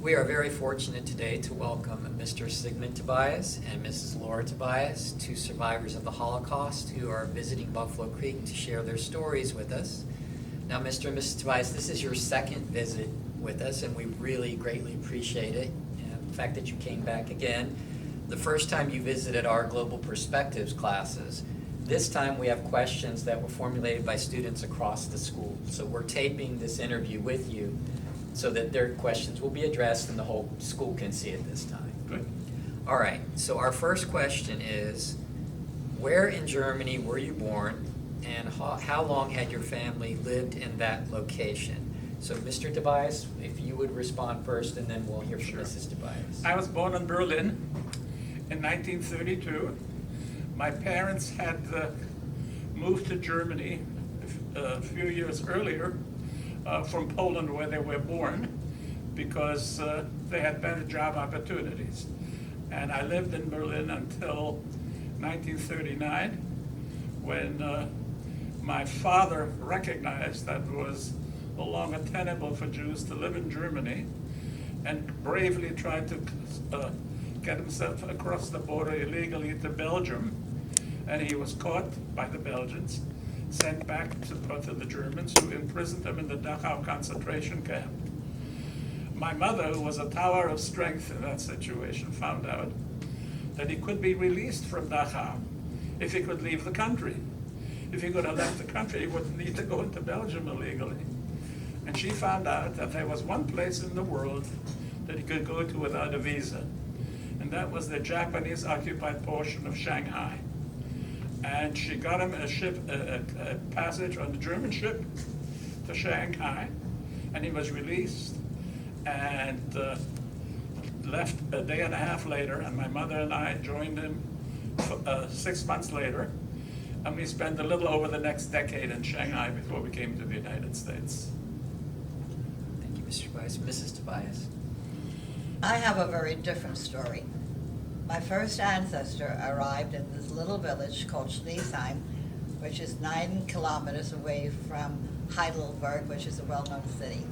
We are very fortunate today to welcome Mr. Sigmund Tobias and Mrs. Lora Tobias, two survivors of the Holocaust who are visiting Buffalo Creek to share their stories with us. Now, Mr. and Mrs. Tobias, this is your second visit with us, and we really greatly appreciate it. And the fact that you came back again. The first time you visited our Global Perspectives classes. This time we have questions that were formulated by students across the school. So we're taping this interview with you so that their questions will be addressed and the whole school can see it this time. Good. All right, so our first question is, where in Germany were you born, and how long had your family lived in that location? So Mr. Tobias, if you would respond first, and then we'll hear from Mrs. Tobias. I was born in Berlin in 1932. My parents had moved to Germany a few years earlier from Poland, where they were born, because they had better job opportunities. And I lived in Berlin until 1939, when my father recognized that it was no longer tenable for Jews to live in Germany, and bravely tried to get himself across the border illegally to Belgium. And he was caught by the Belgians, sent back to the Germans, who imprisoned him in the Dachau concentration camp. My mother, who was a tower of strength in that situation, found out that he could be released from Dachau if he could leave the country. If he could have left the country, he wouldn't need to go into Belgium illegally. And she found out that there was one place in the world that he could go to without a visa, and that was the Japanese-occupied portion of Shanghai. And she got him a passage on the German ship to Shanghai, and he was released and left a day and a half later, and my mother and I joined him 6 months later, and we spent a little over the next decade in Shanghai before we came to the United States. Thank you, Mr. Tobias. Mrs. Tobias. I have a very different story. My first ancestor arrived in this little village called Schliesheim, which is 9 kilometers away from Heidelberg, which is a well-known city.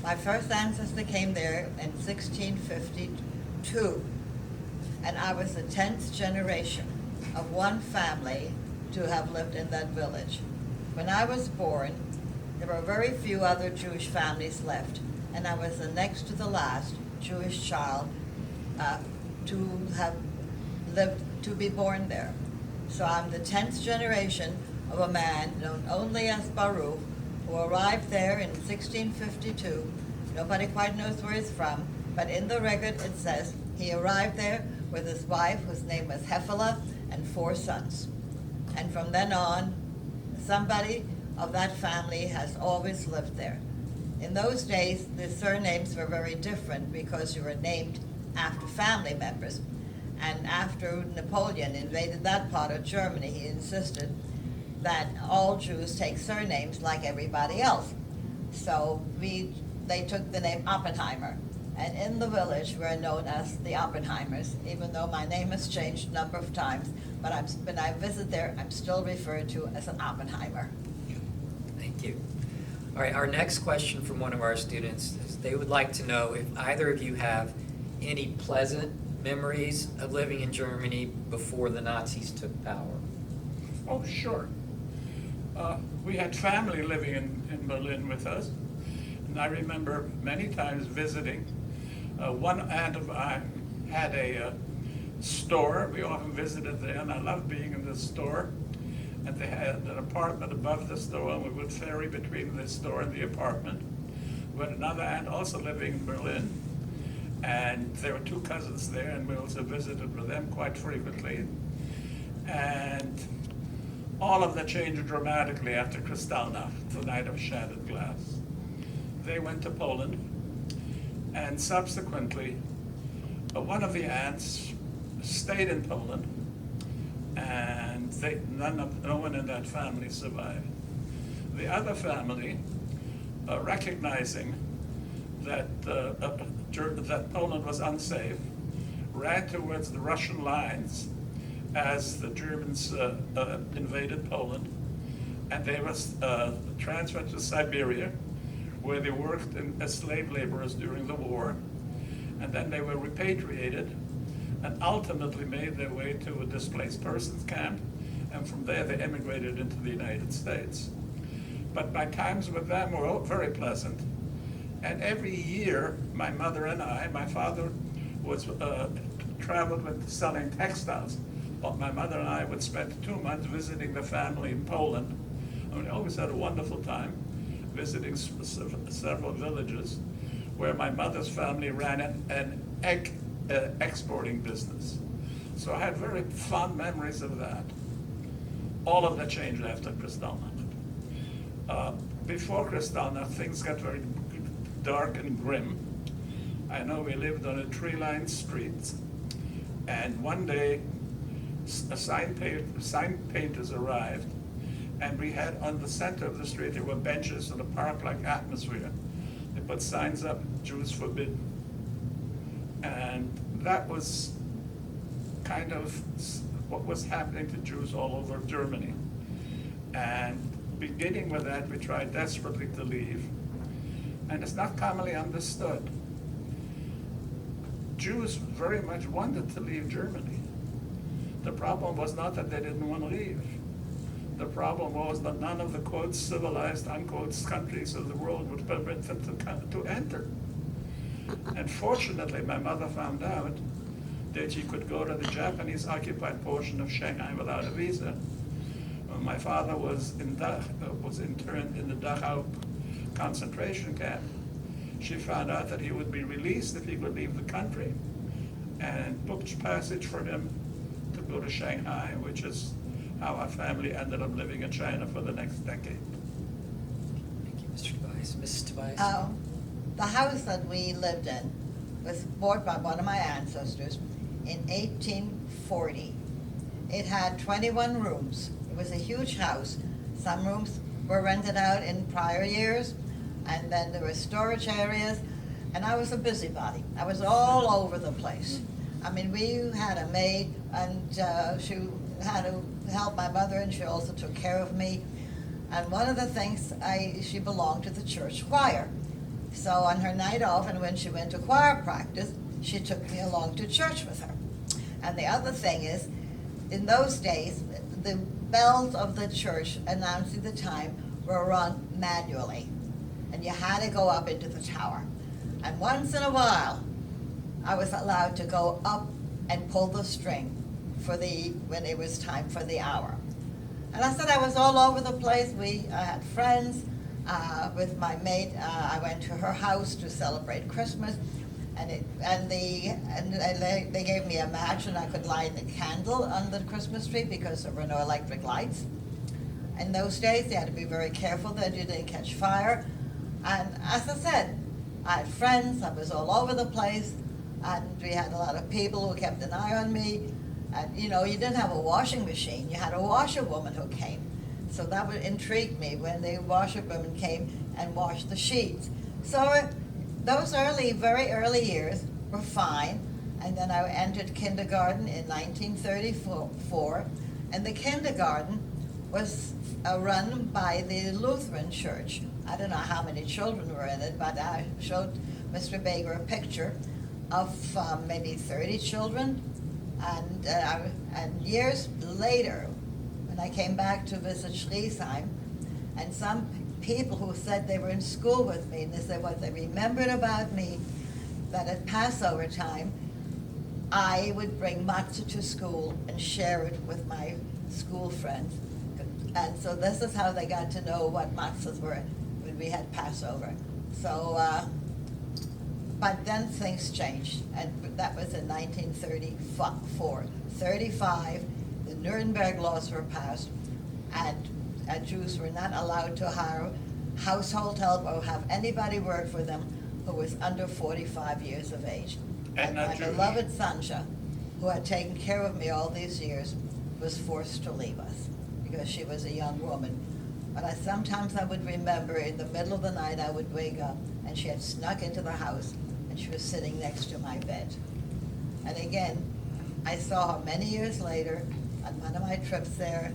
My first ancestor came there in 1652, and I was the 10th generation of one family to have lived in that village. When I was born, there were very few other Jewish families left, and I was the next to the last Jewish child to have lived, to be born there. So I'm the 10th generation of a man known only as Baruch, who arrived there in 1652. Nobody quite knows where he's from, but in the record it says he arrived there with his wife, whose name was Hefele, and 4 sons. And from then on, somebody of that family has always lived there. In those days, the surnames were very different because you were named after family members. And after Napoleon invaded that part of Germany, he insisted that all Jews take surnames like everybody else. So they took the name Oppenheimer. And in the village, we're known as the Oppenheimers, even though my name has changed a number of times. But when I visit there, I'm still referred to as an Oppenheimer. Thank you. All right, our next question from one of our students is they would like to know if either of you have any pleasant memories of living in Germany before the Nazis took power. Oh, sure. We had family living in Berlin with us, and I remember many times visiting. One aunt of mine had a store. We often visited there, and I loved being in the store. And they had an apartment above the store, and we would ferry between the store and the apartment. We had another aunt also living in Berlin, and there were 2 cousins there, and we also visited with them quite frequently. And all of that changed dramatically after Kristallnacht, the night of shattered glass. They went to Poland, and subsequently, one of the aunts stayed in Poland, and no one in that family survived. The other family, recognizing that Poland was unsafe, ran towards the Russian lines as the Germans invaded Poland, and they were transferred to Siberia, where they worked as slave laborers during the war. and then they were repatriated and ultimately made their way to a displaced persons camp, and from there they emigrated into the United States. But my times with them were very pleasant, and every year my mother and I, my father was traveled with selling textiles, but my mother and I would spend 2 months visiting the family in Poland. And we always had a wonderful time visiting several villages where my mother's family ran an egg exporting business. So I had very fond memories of that. All of that changed after Kristallnacht. Before Kristallnacht, things got very dark and grim. I know we lived on a tree-lined street, and one day sign painters arrived, and we had on the center of the street, there were benches in a park-like atmosphere. They put signs up, Jews forbidden. And that was kind of what was happening to Jews all over Germany. And beginning with that, we tried desperately to leave. And it's not commonly understood. Jews very much wanted to leave Germany. The problem was not that they didn't want to leave. The problem was that none of the, quote, civilized, unquote, countries of the world would permit them to enter. And fortunately, my mother found out that she could go to the Japanese-occupied portion of Shanghai without a visa. When my father was interned in the Dachau concentration camp, she found out that he would be released if he could leave the country, and booked passage for him to go to Shanghai, which is how our family ended up living in China for the next decade. Thank you, Mr. Tobias. Mrs. Tobias? The house that we lived in was bought by one of my ancestors in 1840. It had 21 rooms. It was a huge house. Some rooms were rented out in prior years, and then there were storage areas, and I was a busybody. I was all over the place. I mean, we had a maid, and she had to help my mother, and she also took care of me. And one of the things, she belonged to the church choir. So on her night off, and when she went to choir practice, she took me along to church with her. And the other thing is, in those days, the bells of the church announcing the time were rung manually, and you had to go up into the tower. And once in a while, I was allowed to go up and pull the string when it was time for the hour. And I said I was all over the place. I had friends. With my maid, I went to her house to celebrate Christmas, and they gave me a match, and I could light a candle on the Christmas tree because there were no electric lights. In those days, you had to be very careful that you didn't catch fire. And as I said, I had friends. I was all over the place, and we had a lot of people who kept an eye on me. And you didn't have a washing machine. You had a washerwoman who came. So that would intrigue me when the washerwoman came and washed the sheets. So those very early years were fine. And then I entered kindergarten in 1934. And the kindergarten was run by the Lutheran Church. I don't know how many children were in it, but I showed Mr. Baker a picture of maybe 30 children. And years later, when I came back to visit Schriesheim, and some people who said they were in school with me, and they said what they remembered about me, that at Passover time, I would bring matzah to school and share it with my school friends. And so this is how they got to know what matzahs were when we had Passover. So, but then things changed, and that was in 1934. 35, the Nuremberg laws were passed, and Jews were not allowed to hire household help or have anybody work for them who was under 45 years of age. And my beloved Sanja, who had taken care of me all these years, was forced to leave us because she was a young woman. But sometimes I would remember in the middle of the night I would wake up and she had snuck into the house and she was sitting next to my bed. And again, I saw her many years later on one of my trips there,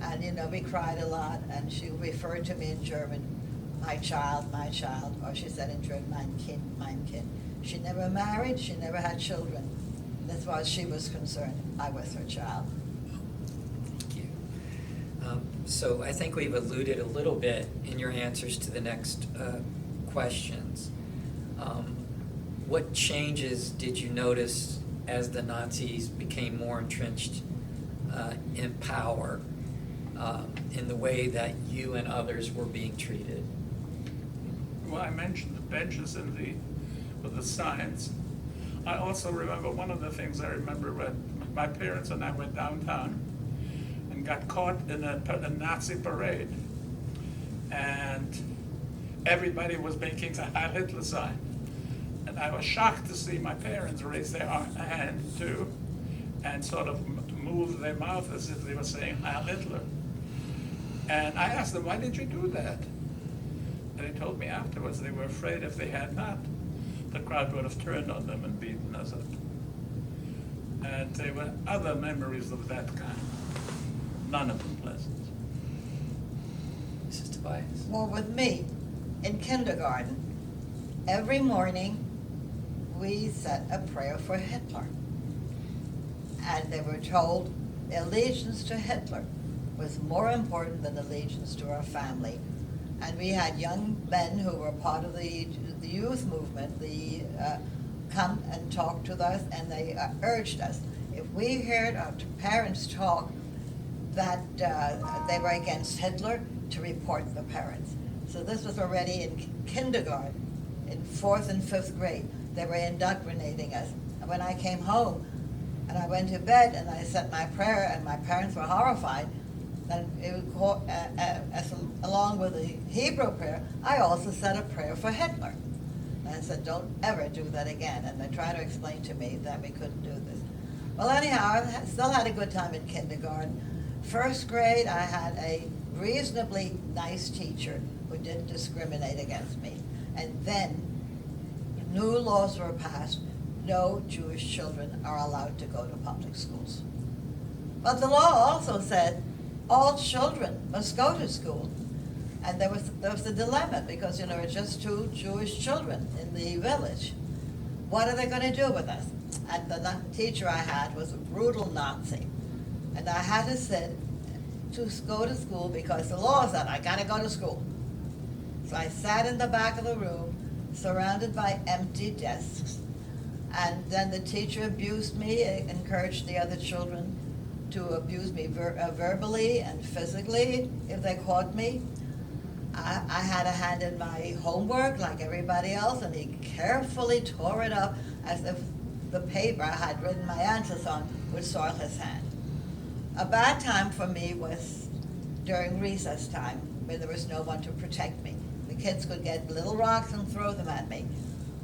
and we cried a lot, and she referred to me in German, my child, or she said in German, mein Kind, mein Kind. She never married, she never had children. As far as she was concerned, I was her child. Thank you. So I think we've alluded a little bit in your answers to the next questions. What changes did you notice as the Nazis became more entrenched in power in the way that you and others were being treated? Well, I mentioned the benches with the signs. I also remember one of the things I remember when my parents and I went downtown and got caught in a Nazi parade. And everybody was making a Heil Hitler sign. And I was shocked to see my parents raise their hand too and sort of move their mouth as if they were saying Heil Hitler. And I asked them, why did you do that? And they told me afterwards they were afraid if they had not, the crowd would have turned on them and beaten us up. And there were other memories of that kind, none of them pleasant. Mrs. Tobias? Well, with me, in kindergarten, every morning we said a prayer for Hitler. And they were told allegiance to Hitler was more important than allegiance to our family. And we had young men who were part of the youth movement, come and talk to us, and they urged us, if we heard our parents talk that they were against Hitler, to report the parents. So this was already in kindergarten, in 4th and 5th grade. They were indoctrinating us. And when I came home and I went to bed and I said my prayer and my parents were horrified, and along with the Hebrew prayer, I also said a prayer for Hitler. And I said, don't ever do that again. And they tried to explain to me that we couldn't do this. Well, anyhow, I still had a good time in kindergarten. 1st grade, I had a reasonably nice teacher who didn't discriminate against me. And then new laws were passed. No Jewish children are allowed to go to public schools. But the law also said all children must go to school. And there was a dilemma because, it's just 2 Jewish children in the village. What are they going to do with us? And the teacher I had was a brutal Nazi. And I had to sit to go to school because the law said I got to go to school. So I sat in the back of the room, surrounded by empty desks. And then the teacher abused me, encouraged the other children to abuse me verbally and physically if they caught me. I had a hand in my homework like everybody else, and he carefully tore it up as if the paper I had written my answers on would soil his hand. A bad time for me was during recess time when there was no one to protect me. The kids could get little rocks and throw them at me.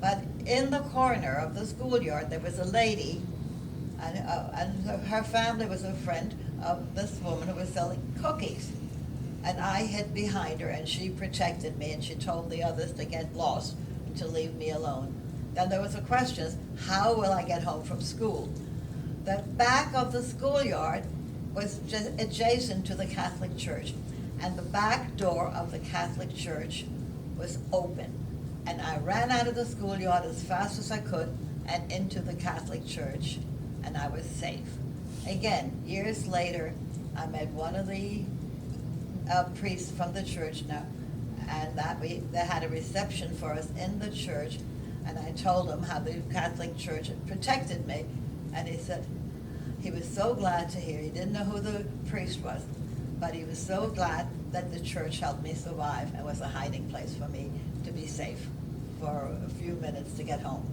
But in the corner of the schoolyard there was a lady, and her family was a friend of this woman who was selling cookies. And I hid behind her, and she protected me, and she told the others to get lost and to leave me alone. Then there was a question, how will I get home from school? The back of the schoolyard was just adjacent to the Catholic Church, and the back door of the Catholic Church was open. And I ran out of the schoolyard as fast as I could and into the Catholic Church, and I was safe. Again, years later, I met one of the priests from the church now, and they had a reception for us in the church, and I told him how the Catholic Church had protected me, and he said he was so glad to hear. He didn't know who the priest was, but he was so glad that the church helped me survive and was a hiding place for me to be safe for a few minutes to get home.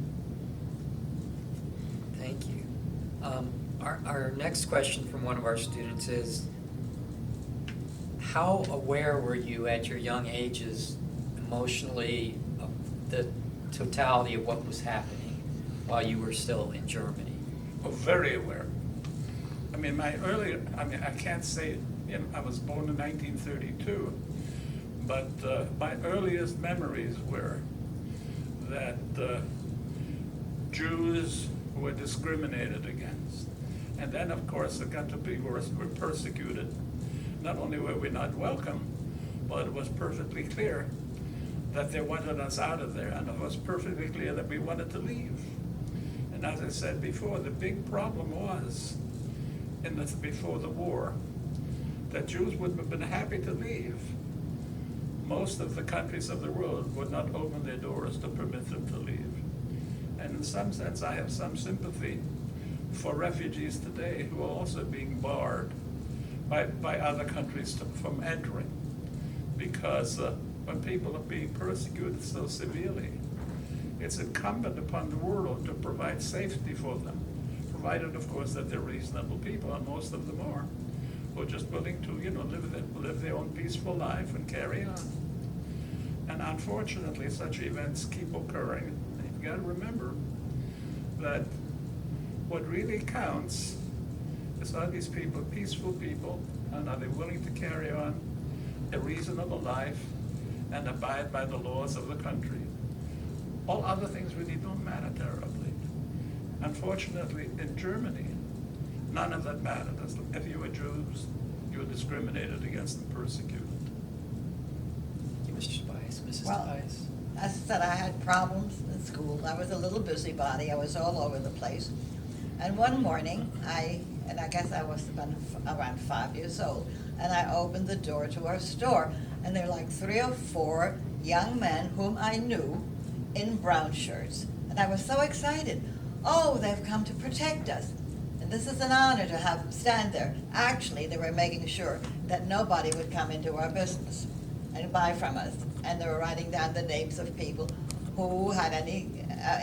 Thank you. Our next question from one of our students is, how aware were you at your young ages emotionally of the totality of what was happening while you were still in Germany? Oh, very aware. I can't say, I was born in 1932, but my earliest memories were that Jews were discriminated against. And then, of course, it got to be worse. We were persecuted. Not only were we not welcome, but it was perfectly clear that they wanted us out of there, and it was perfectly clear that we wanted to leave. And as I said before, the big problem was, before the war, that Jews would have been happy to leave. Most of the countries of the world would not open their doors to permit them to leave. And in some sense, I have some sympathy for refugees today who are also being barred by other countries from entering. Because when people are being persecuted so severely, it's incumbent upon the world to provide safety for them, provided, of course, that they're reasonable people, and most of them are, who are just willing to, live their own peaceful life and carry on. And unfortunately, such events keep occurring. You've got to remember that what really counts is, are these people peaceful people, and are they willing to carry on a reasonable life and abide by the laws of the country? All other things really don't matter terribly. Unfortunately, in Germany, none of that mattered. If you were Jews, you were discriminated against and persecuted. Thank you, Mr. Tobias. Mrs. Well, Tobias? As I said, I had problems in school. I was a little busybody. I was all over the place. And one morning, I guess I was around 5 years old, and I opened the door to our store, and there were like 3 or 4 young men whom I knew in brown shirts. And I was so excited. Oh, they've come to protect us. And this is an honor to have them stand there. Actually, they were making sure that nobody would come into our business and buy from us. And they were writing down the names of people who had any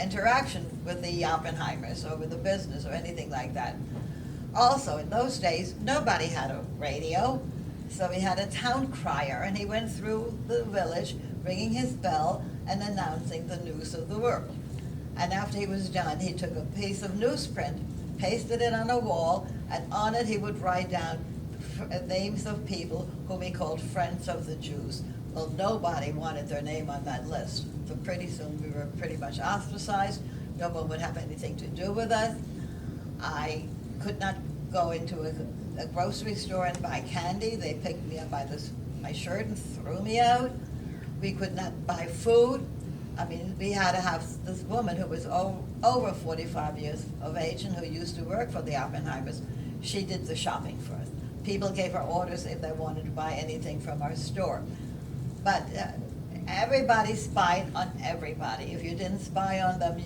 interaction with the Oppenheimers or with the business or anything like that. Also, in those days, nobody had a radio, so we had a town crier, and he went through the village ringing his bell and announcing the news of the world. And after he was done, he took a piece of newsprint, pasted it on a wall, and on it he would write down names of people whom he called Friends of the Jews. Well, nobody wanted their name on that list. So pretty soon we were pretty much ostracized. No one would have anything to do with us. I could not go into a grocery store and buy candy. They picked me up by my shirt and threw me out. We could not buy food. I mean, we had to have this woman who was over 45 years of age and who used to work for the Oppenheimers. She did the shopping for us. People gave her orders if they wanted to buy anything from our store. But everybody spied on everybody. If you didn't spy on them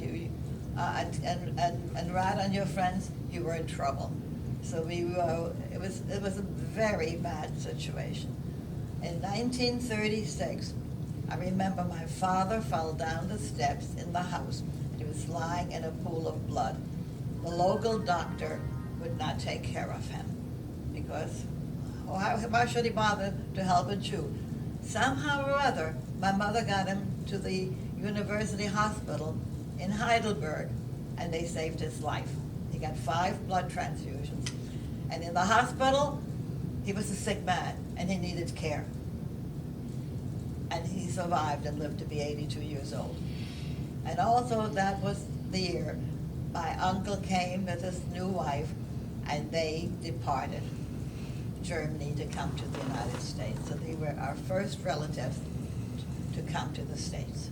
and rat on your friends, you were in trouble. So it was a very bad situation. In 1936, I remember my father fell down the steps in the house. He was lying in a pool of blood. The local doctor would not take care of him because why should he bother to help a Jew? Somehow or other, my mother got him to the university hospital in Heidelberg, and they saved his life. He got 5 blood transfusions. And in the hospital, he was a sick man, and he needed care. And he survived and lived to be 82 years old. And also that was the year my uncle came with his new wife, and they departed Germany to come to the United States. So they were our first relatives to come to the States.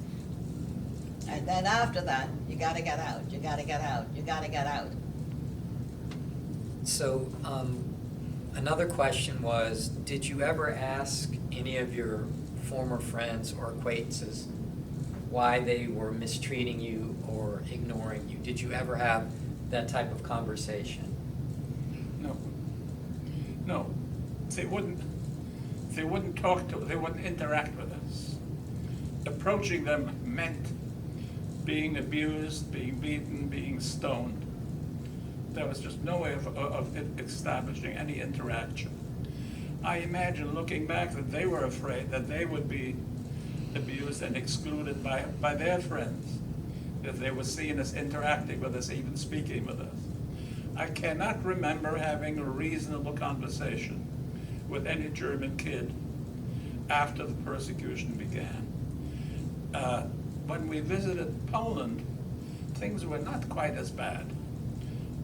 And then after that, you gotta get out, you gotta get out, you gotta get out. So, another question was, did you ever ask any of your former friends or acquaintances why they were mistreating you or ignoring you? Did you ever have that type of conversation? No. They wouldn't talk to us, they wouldn't interact with us. Approaching them meant being abused, being beaten, being stoned. There was just no way of establishing any interaction. I imagine, looking back, that they were afraid that they would be abused and excluded by their friends if they were seen as interacting with us, even speaking with us. I cannot remember having a reasonable conversation with any German kid after the persecution began. When we visited Poland, things were not quite as bad.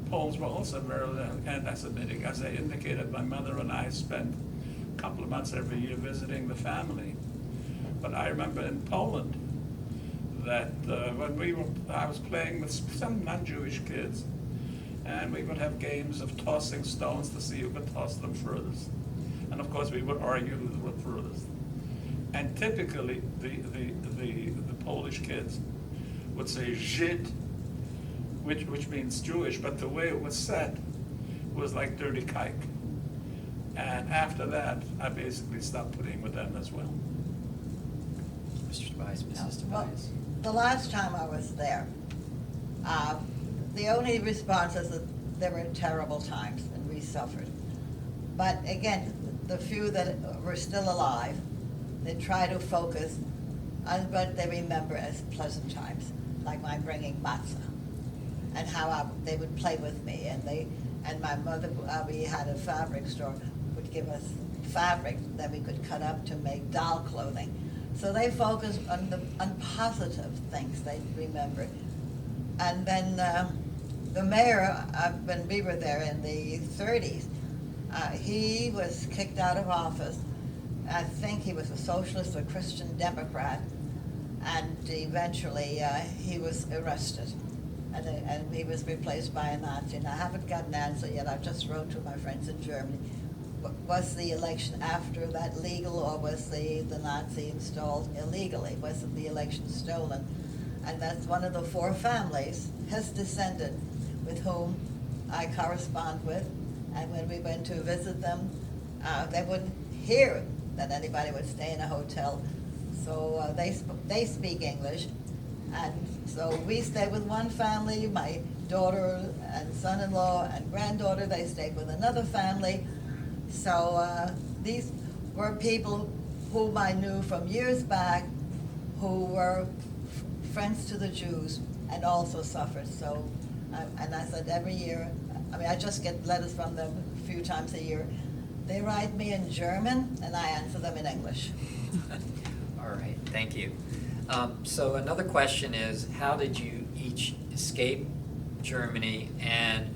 Poles were also very anti-Semitic. As I indicated, my mother and I spent a couple of months every year visiting the family. But I remember in Poland that I was playing with some non-Jewish kids, and we would have games of tossing stones to see who could toss them furthest. And of course, we would argue who was furthest. And typically, the Polish kids would say Żyd, which means Jewish, but the way it was said was like dirty kike. And after that, I basically stopped playing with them as well. Mr. Tobias, Mrs. Well, Tobias. the last time I was there, the only response is that there were terrible times and we suffered. But again, the few that were still alive, they try to focus on what they remember as pleasant times, like my bringing matzah, and how they would play with me, and my mother, we had a fabric store, would give us fabric that we could cut up to make doll clothing. So they focused on positive things they remembered. And then the mayor, when we were there in the 30s, he was kicked out of office. I think he was a socialist or Christian Democrat, and eventually he was arrested. And he was replaced by a Nazi. And I haven't got an answer yet. I just wrote to my friends in Germany. Was the election after that legal, or was the Nazi installed illegally? Was the election stolen? And that's one of the four families, his descendant, with whom I correspond with. And when we went to visit them, they wouldn't hear that anybody would stay in a hotel. So they speak English. And so we stayed with one family. My daughter and son-in-law and granddaughter, they stayed with another family. So these were people whom I knew from years back, who were friends to the Jews and also suffered. So, and I said every year, I mean, I just get letters from them a few times a year. They write me in German and I answer them in English. All right, thank you. So another question is, how did you each escape Germany, and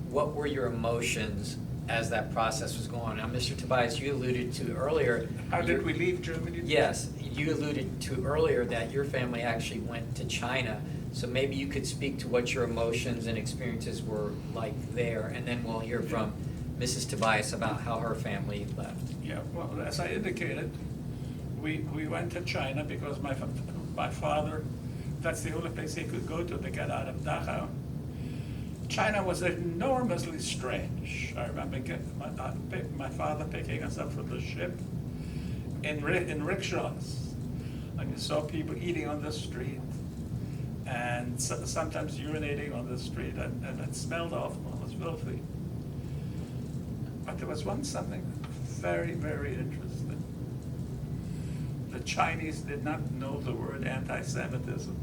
what were your emotions as that process was going on? Now, Mr. Tobias, you alluded to earlier. How did we leave Germany? Yes, you alluded to earlier that your family actually went to China. So maybe you could speak to what your emotions and experiences were like there, and then we'll hear from Mrs. Tobias about how her family left. Yeah, well, as I indicated, we went to China because my father, that's the only place he could go to get out of Dachau. China was enormously strange. I remember my father picking us up from the ship in rickshaws. And you saw people eating on the street and sometimes urinating on the street, and it smelled awful, it was filthy. But there was something very, very interesting. The Chinese did not know the word anti-Semitism,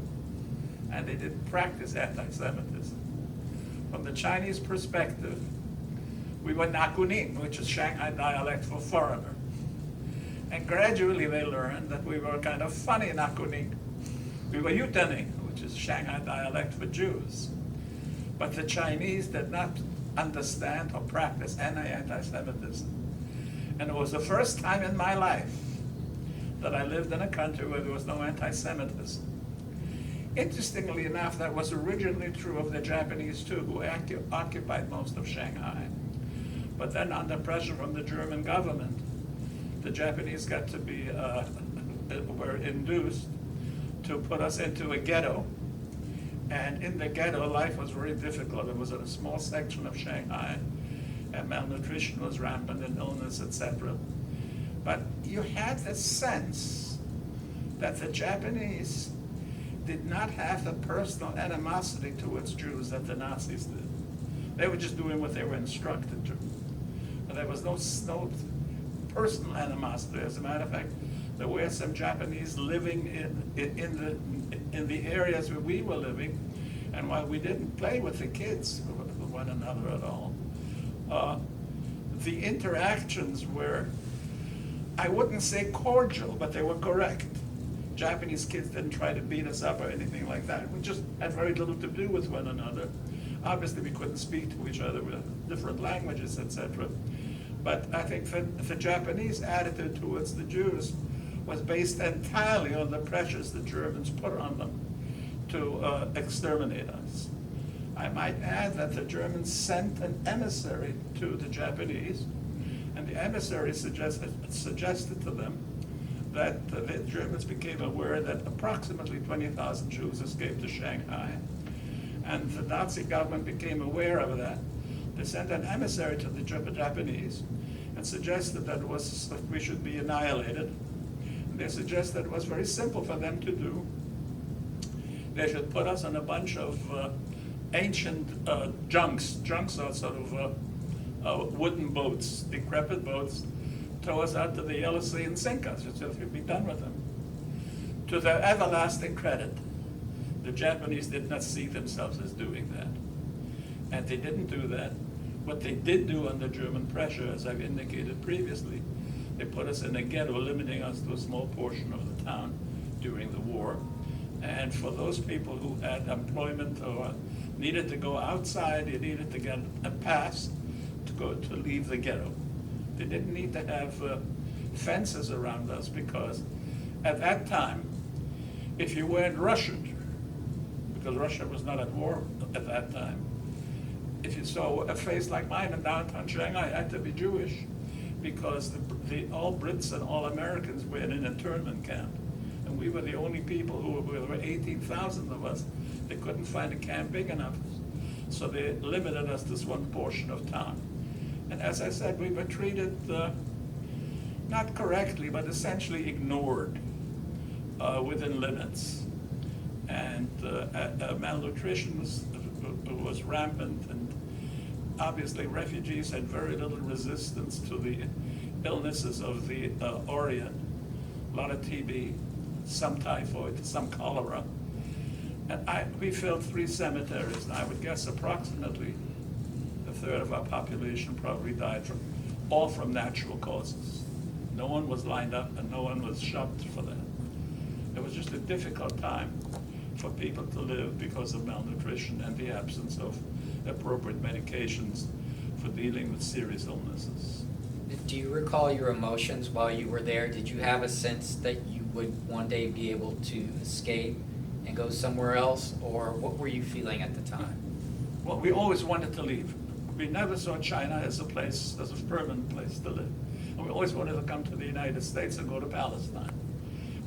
and they didn't practice anti-Semitism. From the Chinese perspective, we were Nakunin, which is Shanghai dialect for foreigner. And gradually they learned that we were kind of funny Nakunin. We were Yutaning, which is Shanghai dialect for Jews. But the Chinese did not understand or practice anti-Semitism. And it was the first time in my life that I lived in a country where there was no anti-Semitism. Interestingly enough, that was originally true of the Japanese too, who occupied most of Shanghai. But then under pressure from the German government, the Japanese got to be, were induced to put us into a ghetto. And in the ghetto, life was very difficult. It was in a small section of Shanghai, and malnutrition was rampant and illness, etc. But you had the sense that the Japanese did not have the personal animosity towards Jews that the Nazis did. They were just doing what they were instructed to. And there was no personal animosity. As a matter of fact, there were some Japanese living in the areas where we were living, and while we didn't play with the kids with one another at all, the interactions were, I wouldn't say cordial, but they were correct. Japanese kids didn't try to beat us up or anything like that. We just had very little to do with one another. Obviously, we couldn't speak to each other with different languages, etc. But I think the Japanese attitude towards the Jews was based entirely on the pressures the Germans put on them to exterminate us. I might add that the Germans sent an emissary to the Japanese, and the emissary suggested to them that the Germans became aware that approximately 20,000 Jews escaped to Shanghai, and the Nazi government became aware of that. They sent an emissary to the Japanese and suggested that we should be annihilated. And they suggested it was very simple for them to do. They should put us on a bunch of ancient junks. Junks are sort of wooden boats, decrepit boats, tow us out to the Yellow Sea and sink us. It's just we'd be done with them. To their everlasting credit, the Japanese did not see themselves as doing that. And they didn't do that. What they did do under German pressure, as I've indicated previously, they put us in a ghetto, limiting us to a small portion of the town during the war. And for those people who had employment or needed to go outside, you needed to get a pass to leave the ghetto. They didn't need to have fences around us, because at that time, if you weren't Russian, because Russia was not at war at that time, if you saw a face like mine in downtown Shanghai, I had to be Jewish, because all Brits and all Americans were in an internment camp. And we were the only people there were 18,000 of us. They couldn't find a camp big enough, so they limited us to this one portion of town. And as I said, we were treated, not correctly, but essentially ignored within limits. And malnutrition was rampant, and obviously refugees had very little resistance to the illnesses of the Orient. A lot of TB, some typhoid, some cholera. And we filled 3 cemeteries, and I would guess approximately a third of our population probably died all from natural causes. No one was lined up and no one was shopped for that. It was just a difficult time for people to live because of malnutrition and the absence of appropriate medications for dealing with serious illnesses. Do you recall your emotions while you were there? Did you have a sense that you would one day be able to escape and go somewhere else, or what were you feeling at the time? Well, we always wanted to leave. We never saw China as a permanent place to live. And we always wanted to come to the United States and go to Palestine.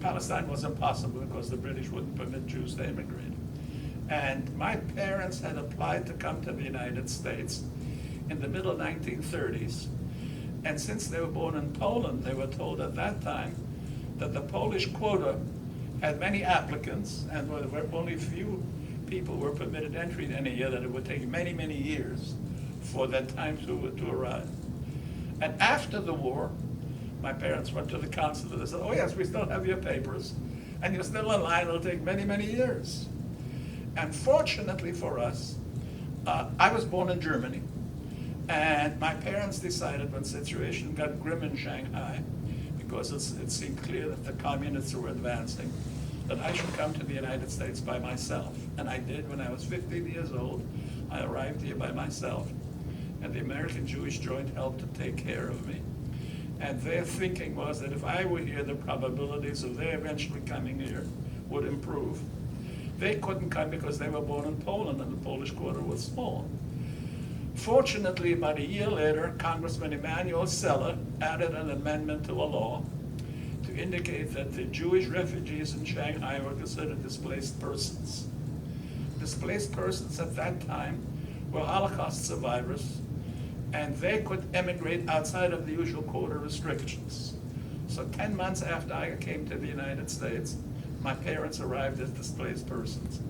Palestine was impossible because the British wouldn't permit Jews to immigrate. And my parents had applied to come to the United States in the middle 1930s. And since they were born in Poland, they were told at that time that the Polish quota had many applicants, and there were only few people were permitted entry in any year, that it would take many, many years for that time to arrive. And after the war, my parents went to the consulate and said, oh yes, we still have your papers, and you're still in line, it'll take many, many years. And fortunately for us, I was born in Germany, and my parents decided when the situation got grim in Shanghai, because it seemed clear that the communists were advancing, that I should come to the United States by myself. And I did. When I was 15 years old, I arrived here by myself, and the American Jewish Joint helped to take care of me. And their thinking was that if I were here, the probabilities of their eventually coming here would improve. They couldn't come because they were born in Poland, and the Polish quota was small. Fortunately, about a year later, Congressman Emanuel Seller added an amendment to a law to indicate that the Jewish refugees in Shanghai were considered displaced persons. Displaced persons at that time were Holocaust survivors, and they could emigrate outside of the usual quota restrictions. So 10 months after I came to the United States, my parents arrived as displaced persons,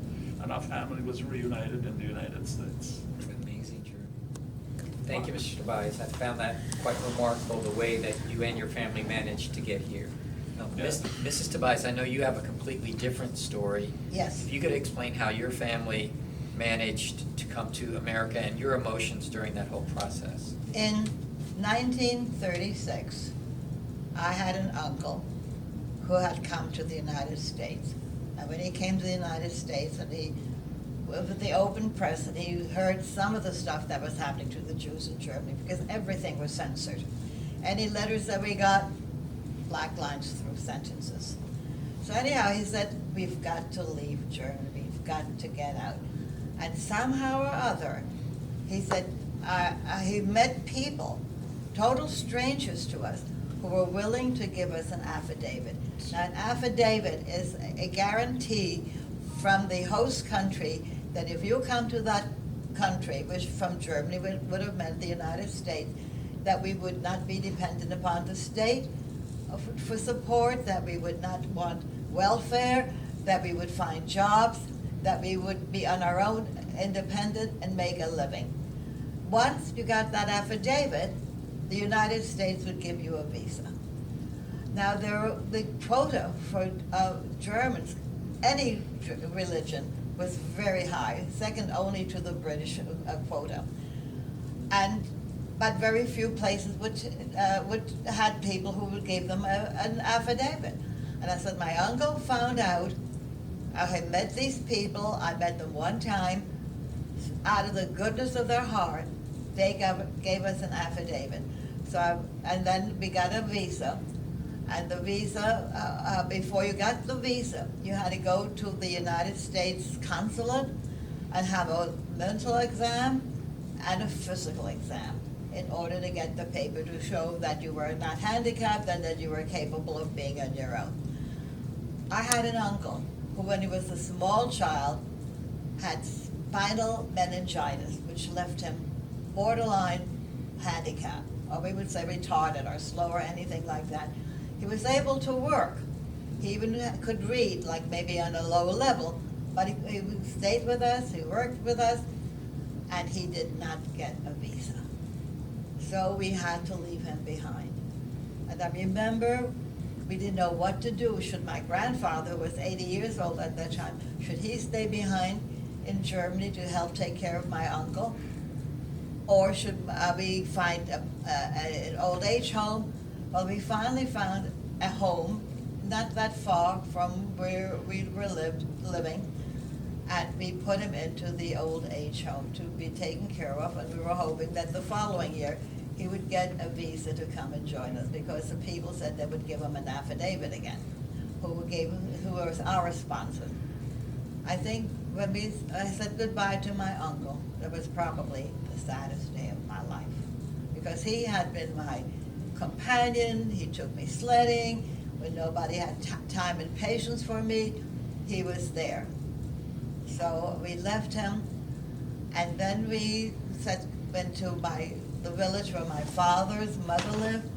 and our family was reunited in the United States. Amazing journey. Thank you, Mr. Tobias. I found that quite remarkable, the way that you and your family managed to get here. Now, Yeah. Mrs. Tobias, I know you have a completely different story. Yes. If you could explain how your family managed to come to America and your emotions during that whole process. In 1936, I had an uncle who had come to the United States. And when he came to the United States, and he, with the open press, and he heard some of the stuff that was happening to the Jews in Germany, because everything was censored. Any letters that we got black lines through sentences. So anyhow, he said, we've got to leave Germany, we've got to get out. And somehow or other, he said, he met people, total strangers to us, who were willing to give us an affidavit. Now, an affidavit is a guarantee from the host country that if you come to that country, which from Germany would have meant the United States, that we would not be dependent upon the state for support, that we would not want welfare, that we would find jobs, that we would be on our own, independent, and make a living. Once you got that affidavit, the United States would give you a visa. Now, the quota for Germans, any religion, was very high, second only to the British quota. But very few places would had people who would give them an affidavit. And I said, my uncle found out, I had met these people, I met them one time, out of the goodness of their heart, they gave us an affidavit. And then we got a visa. And the visa, before you got the visa, you had to go to the United States consulate and have a mental exam and a physical exam in order to get the paper to show that you were not handicapped and that you were capable of being on your own. I had an uncle who, when he was a small child, had spinal meningitis, which left him borderline handicapped, or we would say retarded or slow or anything like that. He was able to work. He even could read, like maybe on a low level, but he stayed with us, he worked with us, and he did not get a visa. So we had to leave him behind. And I remember we didn't know what to do. Should my grandfather, who was 80 years old at that time, should he stay behind in Germany to help take care of my uncle? Or should we find an old age home? Well, we finally found a home not that far from where we were living, and we put him into the old age home to be taken care of, and we were hoping that the following year he would get a visa to come and join us, because the people said they would give him an affidavit again, who was our sponsor. I think when I said goodbye to my uncle, that was probably the saddest day of my life, because he had been my companion. He took me sledding when nobody had time and patience for me. He was there. So we left him, and then we went to the village where my father's mother lived,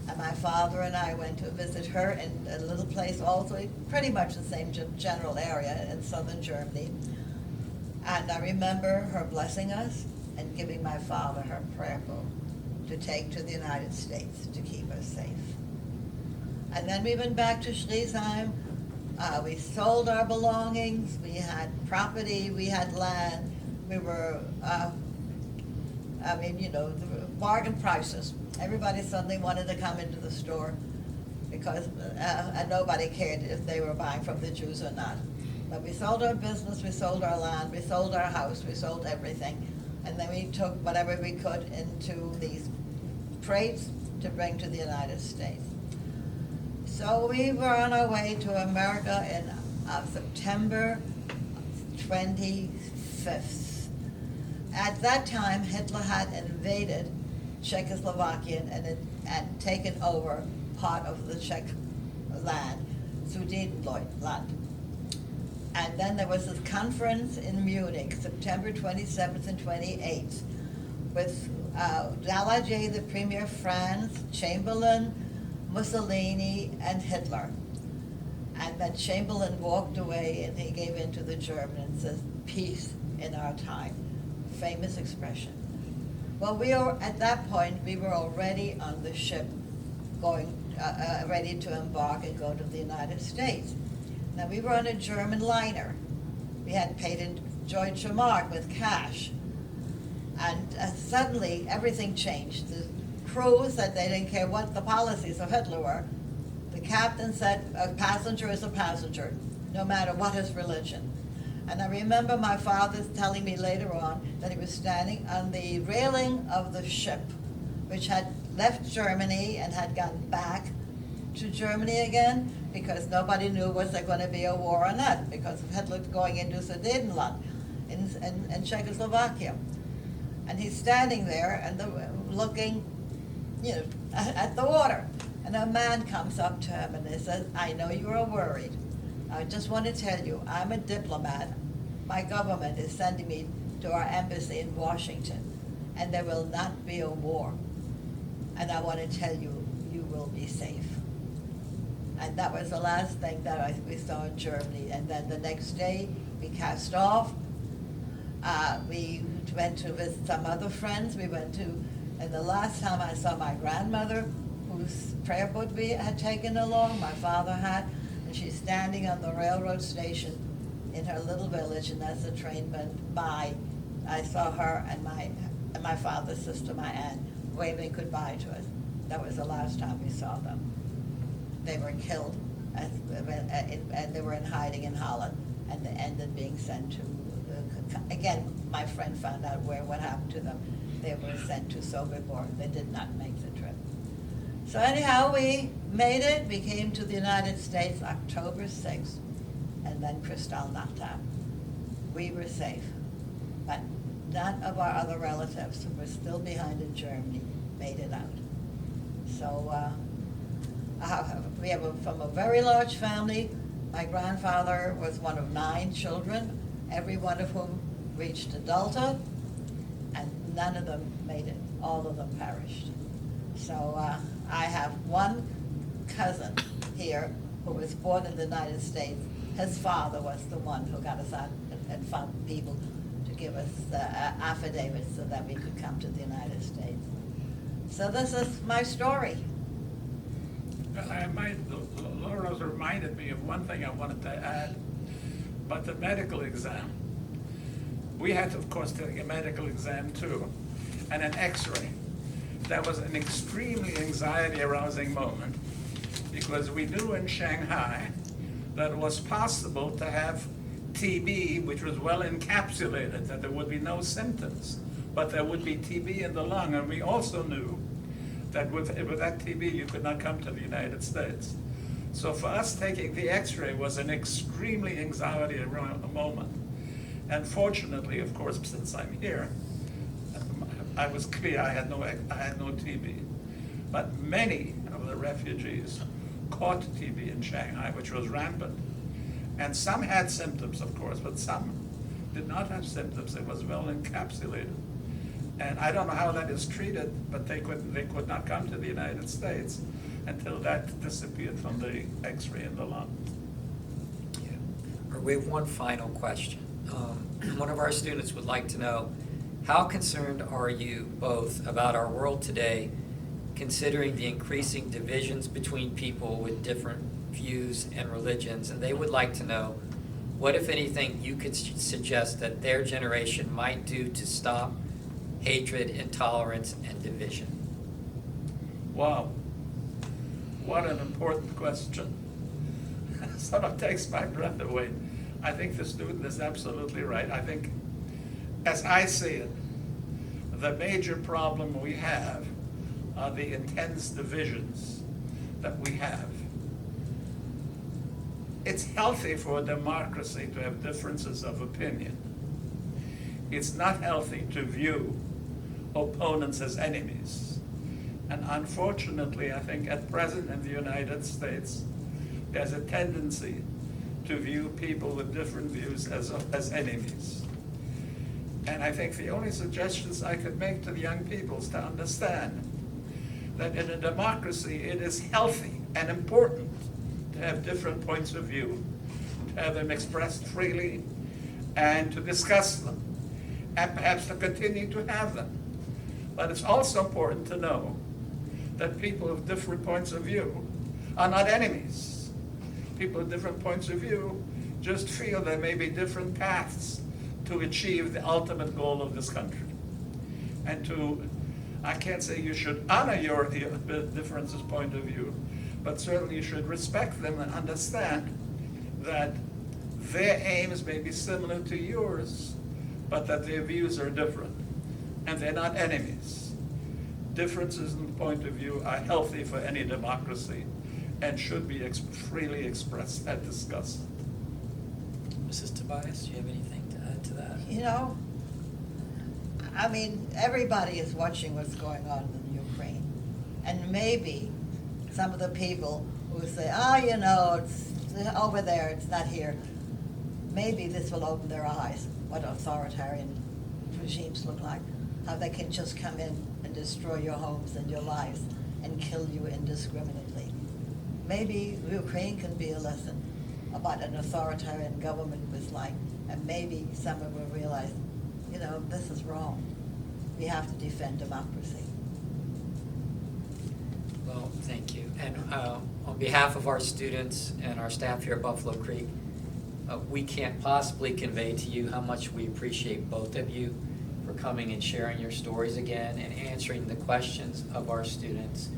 and my father and I went to visit her in a little place also, pretty much the same general area in southern Germany. And I remember her blessing us and giving my father her prayer book to take to the United States to keep us safe. And then we went back to Schriesheim. We sold our belongings. We had property. We had land. We were, the bargain prices. Everybody suddenly wanted to come into the store because and nobody cared if they were buying from the Jews or not. But we sold our business, we sold our land, we sold our house, we sold everything. And then we took whatever we could into these crates to bring to the United States. So we were on our way to America in September 25th. At that time, Hitler had invaded Czechoslovakia and taken over part of the Czech land, Sudetenland. And then there was this conference in Munich, September 27th and 28th, with Daladier, the Premier of France, Chamberlain, Mussolini, and Hitler. And then Chamberlain walked away and he gave in to the German and says, "Peace in our time." Famous expression. Well, at that point, we were already on the ship going, ready to embark and go to the United States. Now, we were on a German liner. We had paid in Deutsche Mark with cash. And suddenly, everything changed. The crew said they didn't care what the policies of Hitler were. The captain said a passenger is a passenger, no matter what his religion. And I remember my father telling me later on that he was standing on the railing of the ship, which had left Germany and had gone back to Germany again, because nobody knew was there going to be a war or not, because Hitler was going into Sudetenland in Czechoslovakia. And he's standing there and looking, at the water. And a man comes up to him and he says, "I know you are worried. I just want to tell you, I'm a diplomat. My government is sending me to our embassy in Washington, and there will not be a war. And I want to tell you, you will be safe." And that was the last thing that we saw in Germany. And then the next day, we cast off. We went to visit some other friends. And the last time I saw my grandmother, whose prayer book we had taken along, my father had, and she's standing on the railroad station in her little village, and as the train went by, I saw her and my father's sister, my aunt, waving goodbye to us. That was the last time we saw them. They were killed, and they were in hiding in Holland, and they ended being sent to, again, my friend found out what happened to them. They were sent to Sobibor. They did not make the trip. So anyhow, we made it. We came to the United States October 6th, and then Kristallnacht. We were safe, but none of our other relatives who were still behind in Germany made it out. So we have from a very large family. My grandfather was one of 9 children, every one of whom reached adulthood, and none of them made it. All of them perished. So I have one cousin here who was born in the United States. His father was the one who got us out and found people to give us affidavits so that we could come to the United States. So this is my story. Laura's reminded me of one thing I wanted to add, but the medical exam. We had to, of course, take a medical exam too, and an x-ray. That was an extremely anxiety-arousing moment, because we knew in Shanghai that it was possible to have TB, which was well encapsulated, that there would be no symptoms, but there would be TB in the lung. And we also knew that with that TB, you could not come to the United States. So for us, taking the x-ray was an extremely anxiety-arousing moment. And fortunately, of course, since I'm here, I was clear I had no TB. But many of the refugees caught TB in Shanghai, which was rampant. And some had symptoms, of course, but some did not have symptoms. It was well encapsulated. And I don't know how that is treated, but they could not come to the United States until that disappeared from the x-ray in the lung. Yeah. We have one final question. One of our students would like to know, how concerned are you both about our world today, considering the increasing divisions between people with different views and religions? And they would like to know, what, if anything, you could suggest that their generation might do to stop hatred, intolerance, and division? Wow, what an important question. Sort of takes my breath away. I think the student is absolutely right. I think, as I see it, the major problem we have are the intense divisions that we have. It's healthy for a democracy to have differences of opinion. It's not healthy to view opponents as enemies. And unfortunately, I think at present in the United States, there's a tendency to view people with different views as enemies. And I think the only suggestions I could make to the young people is to understand that in a democracy, it is healthy and important to have different points of view, to have them expressed freely, and to discuss them, and perhaps to continue to have them. But it's also important to know that people with different points of view are not enemies. People with different points of view just feel there may be different paths to achieve the ultimate goal of this country. And I can't say you should honor your differences point of view, but certainly you should respect them and understand that their aims may be similar to yours, but that their views are different, and they're not enemies. Differences in point of view are healthy for any democracy, and should be freely expressed and discussed. Mrs. Tobias, do you have anything to add to that? You know, I mean, everybody is watching what's going on in Ukraine. And maybe some of the people who say, oh, you know, it's over there, it's not here. Maybe this will open their eyes, what authoritarian regimes look like, how they can just come in and destroy your homes and your lives and kill you indiscriminately. Maybe Ukraine can be a lesson about an authoritarian government was like, and maybe someone will realize, you know, this is wrong. We have to defend democracy. Well, thank you. And on behalf of our students and our staff here at Buffalo Creek, we can't possibly convey to you how much we appreciate both of you for coming and sharing your stories again and answering the questions of our students.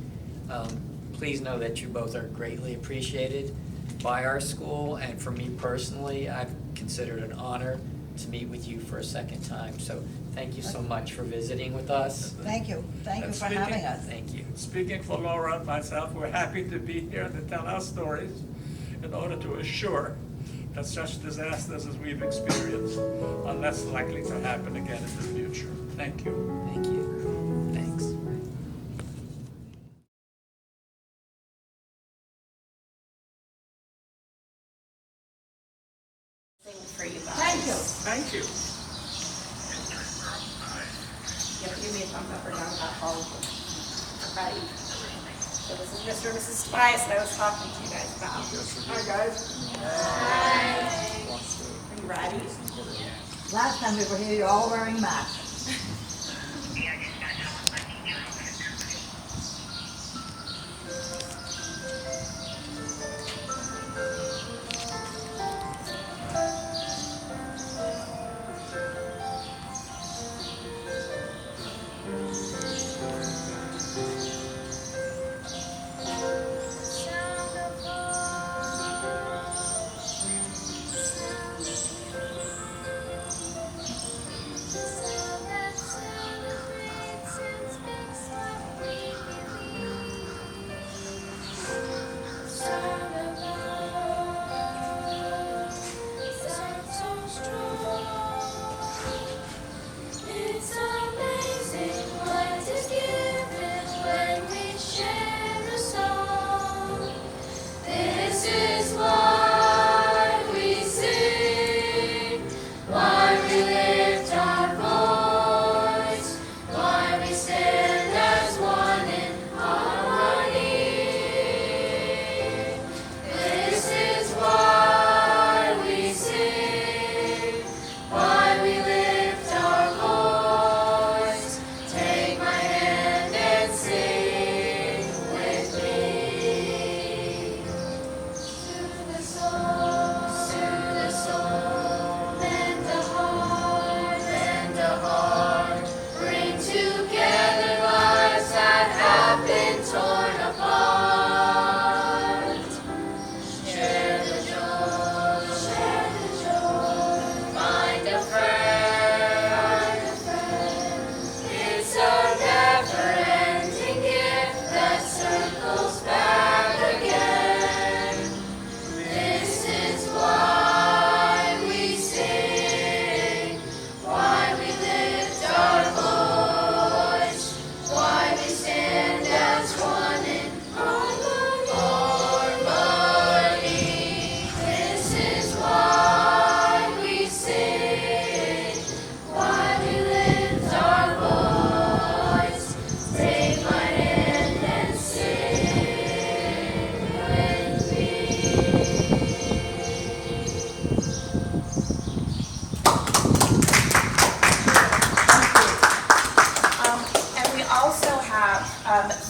Please know that you both are greatly appreciated by our school, and for me personally, I've considered it an honor to meet with you for a second time. So thank you so much for visiting with us. Thank you. Thank you And for having us. Thank you. Speaking for Laura and myself, we're happy to be here and to tell our stories in order to assure that such disasters as we've experienced are less likely to happen again in the future. Thank you. Thank you. Thanks. For you guys. Thank you. Thank you. You have to give me a thumbs up or down about all of them. Ready? So this is Mr. and Mrs. Tobias that I was talking to you guys about. Hi, guys. Hi. Are you ready? Last time we were here, you're all wearing masks.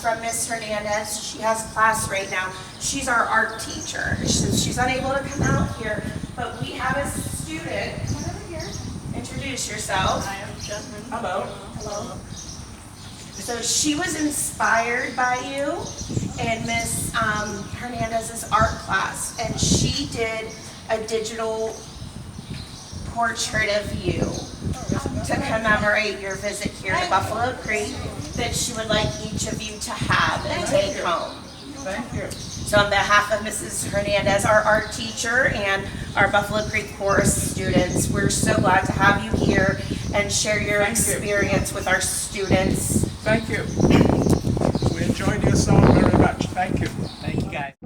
From Miss Hernandez. She has class right now. She's our art teacher. She's unable to come out here, but we have a student. Come over here. Introduce yourself. I am Jasmine. Hello. Hello. So she was inspired by you in Miss Hernandez's art class, and she did a digital portrait of you to commemorate your visit here to Buffalo Creek that she would like each of you to have and take home. Thank you. So on behalf of Mrs. Hernandez, our art teacher, and our Buffalo Creek Chorus students, we're so glad to have you here and share your Thank you. experience with our students. Thank you. We enjoyed your song very much. Thank you. Thank you, guys.